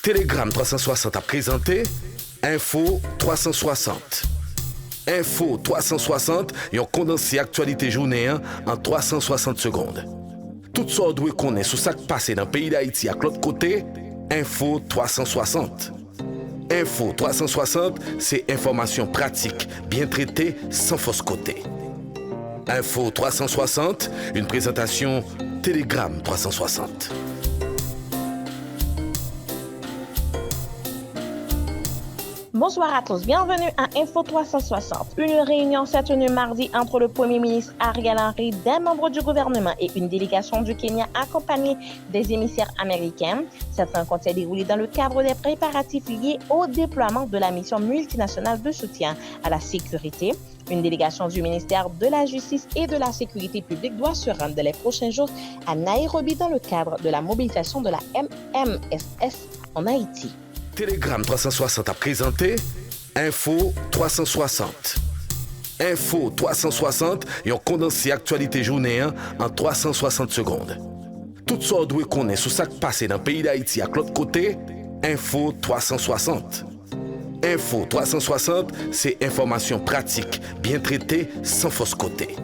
Telegram 360 a présenté Info 360. Info 360 et on condensé actualité journée en 360 secondes. Tout ça doit connaître sur ce qui passe dans le pays d'Haïti à l'autre côté. Info 360. Info 360, c'est information pratique, bien traitée, sans fausse côté. Info 360, une présentation Telegram 360. Bonsoir à tous, bienvenue à Info 360. Une réunion s'est tenue mardi entre le Premier ministre Ariel Henry, des membres du gouvernement et une délégation du Kenya accompagnée des émissaires américains. Cette rencontre s'est déroulée dans le cadre des préparatifs liés au déploiement de la mission multinationale de soutien à la sécurité. Une délégation du ministère de la Justice et de la Sécurité publique doit se rendre les prochains jours à Nairobi dans le cadre de la mobilisation de la MMSS en Haïti. Telegram 360 a présenté Info 360. Info 360 et on condensé actualité journée en 360 secondes. Tout ça doit connaître sur ce qui passe dans le pays d'Haïti à l'autre côté. Info 360. Info 360, c'est information pratique, bien traitée, sans fausse côté.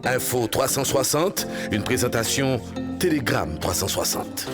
Info 360, une présentation Telegram 360.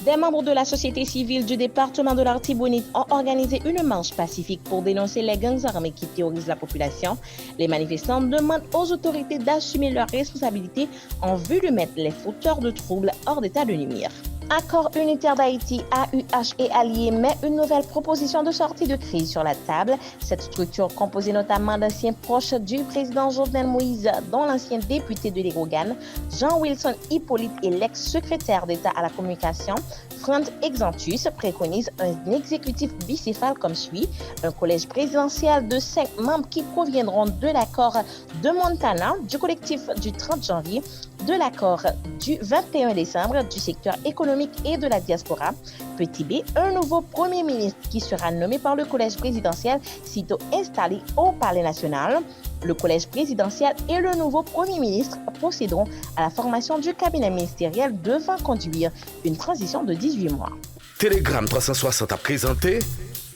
Des membres de la société civile du département de l'Artibonite ont organisé une marche pacifique pour dénoncer les gangs armés qui terrorisent la population. Les manifestants demandent aux autorités d'assumer leurs responsabilités en vue de mettre les fauteurs de troubles hors d'état de nuire. Accord unitaire d'Haïti, AUH et Alliés met une nouvelle proposition de sortie de crise sur la table. Cette structure, composée notamment d'anciens proches du président Jovenel Moïse, dont l'ancien député de l'Érogan, Jean-Wilson Hippolyte et l'ex-secrétaire d'État à la communication, Franz Exantus, préconise un exécutif bicéphale comme suit. Un collège présidentiel de 5 membres qui proviendront de l'accord de Montana, du collectif du 30 janvier, de l'accord du 21 décembre du secteur économique et de la diaspora. Petit B, un nouveau Premier ministre qui sera nommé par le collège présidentiel sitôt installé au Palais national. Le collège présidentiel et le nouveau Premier ministre procéderont à la formation du cabinet ministériel devant conduire une transition de 18 mois. Telegram 360 a présenté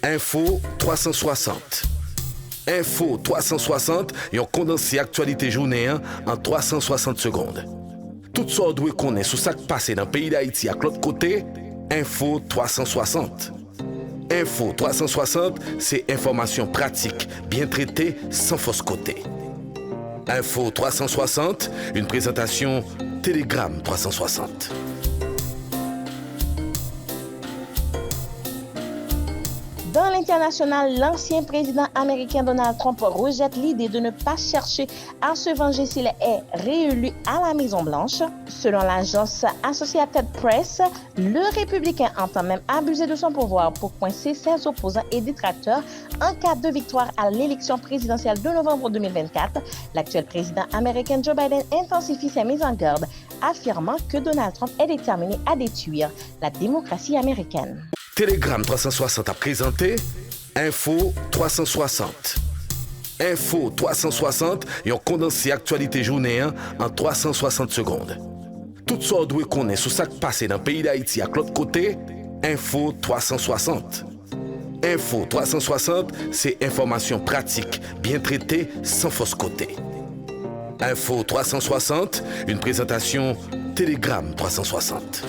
Info 360. Info 360 et on condensé actualité journée en 360 secondes. Tout ça doit connaître sur ce qui passe dans le pays d'Haïti à l'autre côté. Info 360. Info 360, c'est information pratique, bien traitée, sans fausse côté. Info 360, une présentation Telegram 360. Dans l'international, l'ancien président américain Donald Trump rejette l'idée de ne pas chercher à se venger s'il est réélu à la Maison-Blanche. Selon l'agence Associated Press, le républicain entend même abuser de son pouvoir pour coincer ses opposants et détracteurs en cas de victoire à l'élection présidentielle de novembre 2024. L'actuel président américain Joe Biden intensifie ses mises en garde, affirmant que Donald Trump est déterminé à détruire la démocratie américaine. Telegram 360 a présenté Info 360. Info 360 et on condensé actualité journée en 360 secondes. Tout ça doit connaître sur ce qui passe dans le pays d'Haïti à l'autre côté. Info 360. Info 360, c'est information pratique, bien traitée, sans fausse côté. Info 360, une présentation Telegram 360.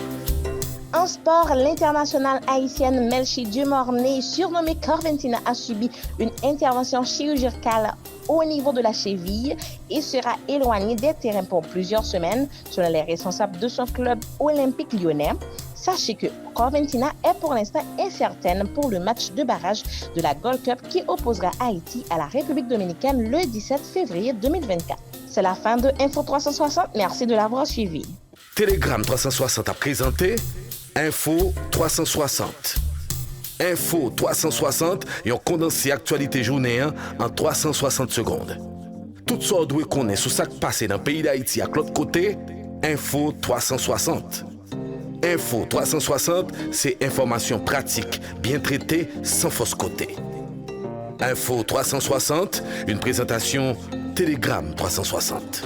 En sport, l'internationale haïtienne Melchi Dieu-Morné, surnommée Corventina, a subi une intervention chirurgicale au niveau de la cheville et sera éloignée des terrains pour plusieurs semaines, selon les responsables de son club olympique lyonnais. Sachez que Corventina est pour l'instant incertaine pour le match de barrage de la Gold Cup qui opposera Haïti à la République dominicaine le 17 février 2024. C'est la fin de Info 360. Merci de l'avoir suivi. Telegram 360 a présenté Info 360. Info 360 et on condensé actualité journée en 360 secondes. Tout ça doit connaître sur ce qui passe dans le pays d'Haïti à l'autre côté. Info 360. Info 360, c'est information pratique, bien traitée, sans fausse côté. Info 360, une présentation Telegram 360.